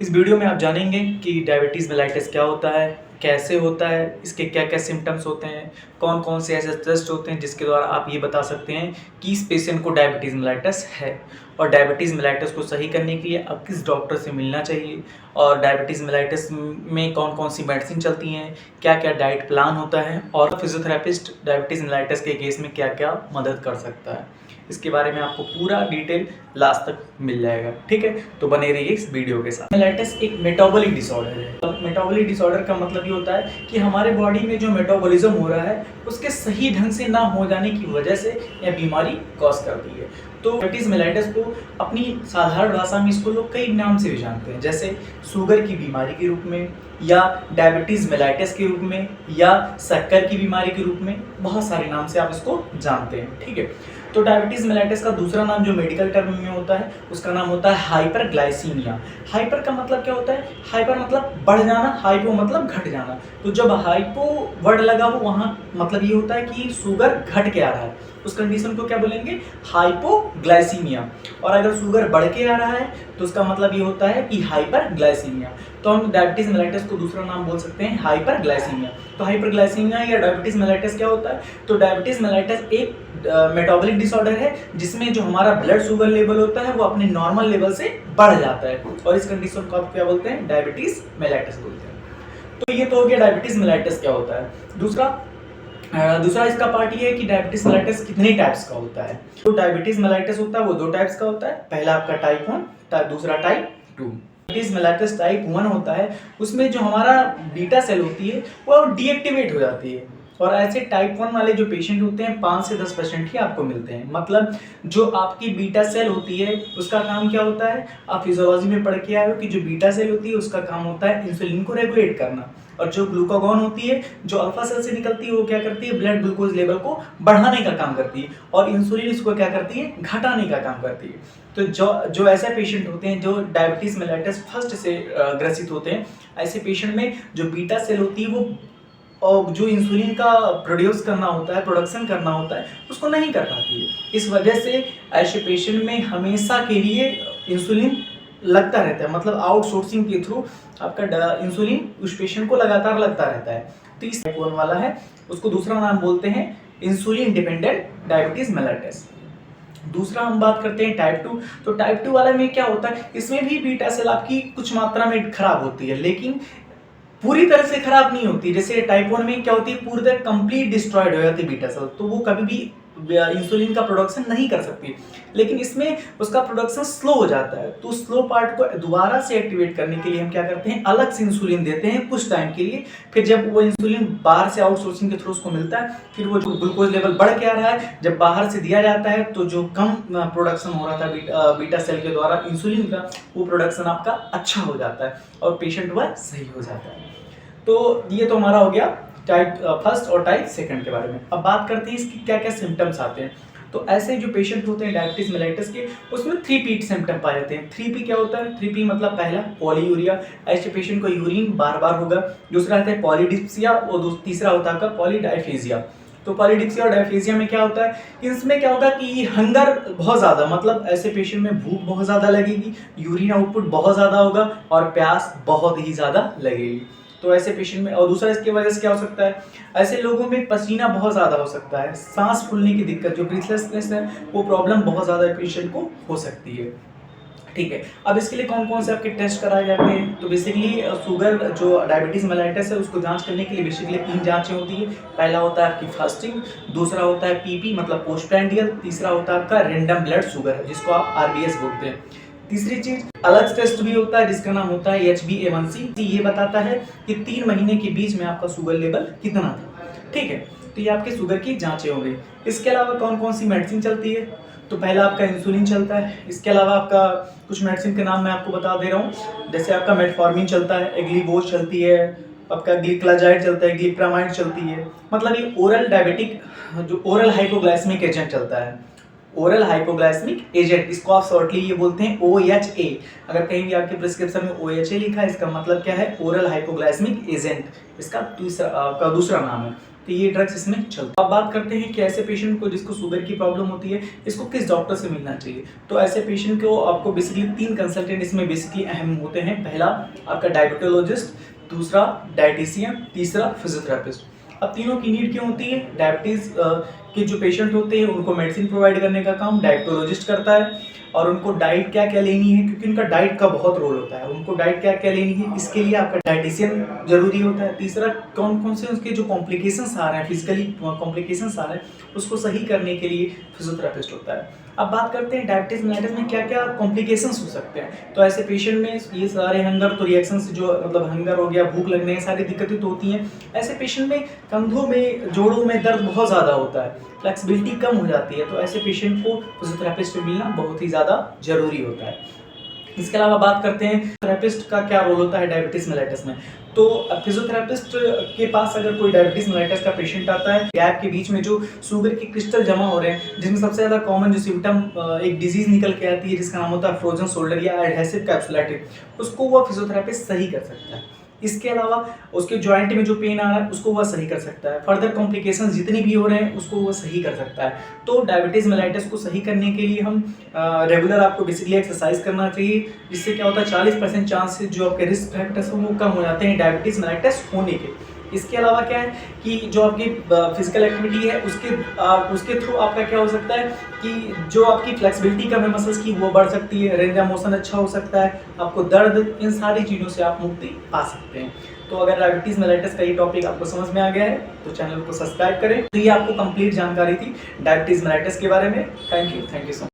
इस वीडियो में आप जानेंगे कि डायबिटीज़ मेलाइटिस क्या होता है, कैसे होता है, इसके क्या-क्या सिम्पटम्स होते हैं, कौन-कौन से ऐसे टेस्ट होते हैं जिसके द्वारा आप ये बता सकते हैं कि इस पेशेंट को डायबिटीज़ मेलाइटिस है। और डायबिटीज़ मेलाइटिस को सही करने के लिए अब किस डॉक्टर से मिलना चाहिए और डायबिटीज़ मेलाइटिस में कौन-कौन सी मेडिसिन चलती हैं, क्या-क्या डाइट प्लान होता है और फिज़ियोथेरेपिस्ट डायबिटीज़ मेलाइटिस के केस में क्या-क्या मदद कर सकता है। इसके बारे में आपको पूरा डिटेल लास्ट तक मिल जाएगा, ठीक है? तो बने रहिए इस वीडियो के साथ। मेलाइटिस एक मेटाबॉलिक डिसऑर्डर है। मेटाबॉलिक डिसऑर्डर का मतलब ये होता है कि हमारे बॉडी में जो मेटाबॉलिज्म हो रहा है उसके सही ढंग से ना हो जाने की वजह से यह बीमारी कॉज करती है। तो डायबिटीज़ मेलाइटिस को अपनी साधारण भाषा में इसको लोग कई नाम से भी जानते हैं, जैसे शुगर की बीमारी के रूप में या डायबिटीज़ मेलाइटिस के रूप में या शक्कर की बीमारी के रूप में, बहुत सारे नाम से आप इसको जानते हैं, ठीक है? तो डायबिटीज़ मेलाइटिस का दूसरा नाम जो मेडिकल टर्म में होता है उसका नाम होता है हाइपरग्लाइसीमिया। हाइपर का मतलब क्या होता है? हाइपर मतलब बढ़ जाना, हाइपो मतलब घट जाना। तो जब हाइपो वर्ड लगा हो वहाँ मतलब ये होता है कि शुगर घट के आ रहा है, उस कंडीशन को क्या बोलेंगे? हाइपोग्लाइसीमिया। और अगर शुगर बढ़ के आ रहा है तो उसका मतलब ये होता है कि हाइपरग्लाइसीमिया। तो हम डायबिटीज़ मेलाइटिस को दूसरा नाम बोल सकते हैं हाइपरग्लाइसीमिया। तो हाइपरग्लाइसीमिया या डायबिटीज़ मेलाइटिस क्या होता है? तो डायबिटीज़ मेलाइटिस एक मेटाबॉलिक डिसऑर्डर है जिसमें जो हमारा ब्लड शुगर लेवल होता है वो अपने नॉर्मल लेवल से बढ़ जाता है और इस कंडीशन को आप क्या बोलते हैं? डायबिटीज़ मेलाइटिस बोलते हैं। तो ये तो हो गया डायबिटीज़ मेलाइटिस क्या होता है। दूसरा इसका पार्ट ये है कि डायबिटीज़ मेलाइटिस कितने टाइप्स का होता है। तो डायबिटीज़ मेलाइटिस होता है वो दो टाइप्स का होता है। पहला आपका टाइप 1, दूसरा टाइप 2। डायबिटीज़ मेलाइटिस टाइप 1 होता है, उसमें जो हमारा बीटा सेल होती है वो डीएक्टिवेट हो जाती है और ऐसे टाइप 1 वाले जो पेशेंट होते हैं 5 से 10% ही आपको मिलते हैं। मतलब जो आपकी बीटा सेल होती है उसका काम क्या होता है? आप फिजियोलॉजी में पढ़ के आए हो कि जो बीटा सेल होती है उसका काम होता है इंसुलिन को रेगुलेट करना और जो ग्लूकागॉन होती है जो अल्फा सेल से निकलती है वो क्या करती है? ब्लड ग्लूकोज लेवल को बढ़ाने का काम करती है और इंसुलिन इसको क्या करती है? घटाने का काम करती है। तो जो ऐसे पेशेंट होते हैं जो डायबिटीज़ मेलाइटिस फर्स्ट से ग्रसित होते हैं, ऐसे पेशेंट में जो बीटा सेल होती है वो और जो इंसुलिन का प्रोडक्शन करना होता है उसको नहीं कर पाती है। इस वजह से ऐसे पेशेंट में हमेशा के लिए इंसुलिन लगता रहता है, मतलब आउटसोर्सिंग के थ्रू आपका इंसुलिन उस पेशेंट को लगातार लगता रहता है। तो इस टाइप 1 वाला है, उसको दूसरा नाम बोलते हैं इंसुलिन डिपेंडेंट डायबिटीज़ मेलाइटिस। दूसरा हम बात करते हैं टाइप 2। तो टाइप 2 वाले में क्या होता है? इसमें भी बीटा सेल आपकी कुछ मात्रा में खराब होती है लेकिन पूरी तरह से खराब नहीं होती। जैसे टाइप 1 में क्या होती है? पूरी तरह कंप्लीट डिस्ट्रॉयड हो जाती है बीटा सेल, तो वो कभी भी इंसुलिन का प्रोडक्शन नहीं कर सकती। लेकिन इसमें उसका प्रोडक्शन स्लो हो जाता है, तो स्लो पार्ट को दोबारा से एक्टिवेट करने के लिए हम क्या करते हैं? अलग से इंसुलिन देते हैं कुछ टाइम के लिए। फिर जब वो इंसुलिन बाहर से आउटसोर्सिंग के थ्रू उसको मिलता है, फिर वो जो ग्लूकोज लेवल बढ़ के आ रहा है जब बाहर से दिया जाता है तो जो कम प्रोडक्शन हो रहा था बीटा सेल के द्वारा इंसुलिन का, वो प्रोडक्शन आपका अच्छा हो जाता है और पेशेंट वह सही हो जाता है। तो ये तो हमारा हो गया टाइप फर्स्ट और टाइप सेकंड के बारे में। अब बात करते हैं इसकी क्या क्या सिम्टम्स आते हैं। तो ऐसे जो पेशेंट होते हैं डायबिटीज़ मेलाइटिस के, उसमें 3P सिम्टम पाए जाते हैं। 3P क्या होता है? 3P मतलब पहला पॉलीयूरिया, ऐसे पेशेंट को यूरिन बार बार होगा। दूसरा आता है पॉलीडिप्सिया और तीसरा होता है आपका पॉलीडायफेजिया। तो पॉलीडिप्सिया और डायफेजिया में क्या होता है? इसमें क्या होगा कि हंगर बहुत ज़्यादा, मतलब ऐसे पेशेंट में भूख बहुत ज़्यादा लगेगी, यूरिन आउटपुट बहुत ज़्यादा होगा और प्यास बहुत ही ज़्यादा लगेगी। तो ऐसे पेशेंट में, और दूसरा इसकी वजह से क्या हो सकता है? ऐसे लोगों में पसीना बहुत ज़्यादा हो सकता है, सांस फूलने की दिक्कत, जो ब्रीथलेसनेस है वो प्रॉब्लम बहुत ज़्यादा पेशेंट को हो सकती है, ठीक है। अब इसके लिए कौन कौन से आपके टेस्ट कराए जाते हैं? तो बेसिकली शुगर, जो डायबिटीज़ मेलाइटिस है उसको जांच करने के लिए बेसिकली 3 जांचें होती है। पहला होता है आपकी फास्टिंग, दूसरा होता है पीपी मतलब पोस्ट प्रैंडियल, तीसरा होता है आपका रैंडम ब्लड शुगर जिसको आप आरबीएस बोलते हैं। तीसरी चीज अलग टेस्ट भी होता है जिसका नाम होता है HbA1c। ये बताता है कि 3 महीने के बीच में आपका शुगर लेवल कितना था, ठीक है। तो ये आपके शुगर की जांचें हो गई। इसके अलावा कौन कौन सी मेडिसिन चलती है? तो पहला आपका इंसुलिन चलता है। इसके अलावा आपका कुछ मेडिसिन के नाम मैं आपको बता दे रहा हूँ, जैसे आपका मेटफॉर्मिन चलता है, एग्लीबोज चलती है, आपका ग्लिक्लाजाइड चलता है, ग्लिप्रामाइड चलती है। मतलब ये ओरल डायबिटिक, जो ओरल हाइपोग्लाइसेमिक एजेंट चलता है, ओरल हाइपोग्लाइसेमिक एजेंट, इसको आप शॉर्टली ये बोलते हैं OHA। अगर कहीं भी आपके प्रिस्क्रिप्शन में OHA लिखा है, इसका मतलब क्या है, ओरल हाइपोग्लाइसेमिक एजेंट, इसका दूसरा नाम है। तो ये ड्रग्स इसमें चलता है। अब बात करते हैं कि ऐसे पेशेंट को जिसको शुगर की प्रॉब्लम होती है, इसको किस डॉक्टर से मिलना चाहिए। तो ऐसे पेशेंट को आपको बेसिकली 3 कंसल्टेंट इसमें बेसिकली अहम होते हैं। पहला आपका डायबिटोलॉजिस्ट, दूसरा डाइटिशियन, तीसरा फिजियोथेरेपिस्ट। अब तीनों की नीड क्यों होती है? डायबिटीज के जो पेशेंट होते हैं उनको मेडिसिन प्रोवाइड करने का काम डायबिटोलॉजिस्ट करता है, और उनको डाइट क्या क्या लेनी है, क्योंकि उनका डाइट का बहुत रोल होता है। उनको डाइट क्या क्या लेनी है, इसके लिए आपका डाइटिशियन जरूरी होता है। तीसरा, कौन कौन से उसके जो कॉम्प्लिकेशंस आ रहे हैं, फिजिकली कॉम्प्लिकेशंस आ रहे हैं, उसको सही करने के लिए फिजियोथेरेपिस्ट होता है। अब बात करते हैं डायबिटीज मेलाइटिस में क्या क्या कॉम्प्लिकेशंस हो सकते हैं। तो ऐसे पेशेंट में ये सारे हंगर तो रिएक्शंस, जो मतलब हंगर हो गया, भूख लगने, ये सारी दिक्कतें तो होती हैं। ऐसे पेशेंट में कंधों में, जोड़ों में दर्द बहुत ज़्यादा होता है, फ्लेक्सिबिलिटी कम हो जाती है। तो ऐसे पेशेंट को फिजियोथेरेपिस्ट से मिलना बहुत ही ज़्यादा जरूरी होता है। इसके अलावा बात करते हैं थेरेपिस्ट का क्या रोल होता है डायबिटीज मेलाइटिस में। तो फिजियोथेरेपिस्ट के पास अगर कोई डायबिटीज मेलाइटिस का पेशेंट आता है, गैप के बीच में जो शुगर के क्रिस्टल जमा हो रहे हैं, जिसमें सबसे ज़्यादा कॉमन जो सिम्टम एक डिजीज निकल के आती है जिसका नाम होता है फ्रोजन शोल्डर या एडहेसिव कैप्सुलाइटिस, उसको वह फिजियोथेरेपिस्ट सही कर सकता है। इसके अलावा उसके जॉइंट में जो पेन आ रहा है उसको वह सही कर सकता है। फर्दर कॉम्प्लिकेशंस जितनी भी हो रहे हैं उसको वह सही कर सकता है। तो डायबिटीज मेलाइटिस को सही करने के लिए हम रेगुलर आपको बेसिकली एक्सरसाइज करना चाहिए, जिससे क्या होता है 40% चांसेस जो आपके रिस्क फैक्टर्स हैं वो कम हो जाते हैं डायबिटीज मेलाइटिस होने के। इसके अलावा क्या है कि जो आपकी फिजिकल एक्टिविटी है उसके थ्रू आपका क्या हो सकता है कि जो आपकी फ्लेक्सिबिलिटी कम है मसल्स की, वो बढ़ सकती है, रेंज ऑफ मोशन अच्छा हो सकता है, आपको दर्द, इन सारी चीज़ों से आप मुक्ति पा सकते हैं। तो अगर डायबिटीज मेलाइटिस का ये टॉपिक आपको समझ में आ गया है तो चैनल को सब्सक्राइब करें। तो ये आपको कंप्लीट जानकारी थी डायबिटीज मेलाइटिस के बारे में। Thank you so much.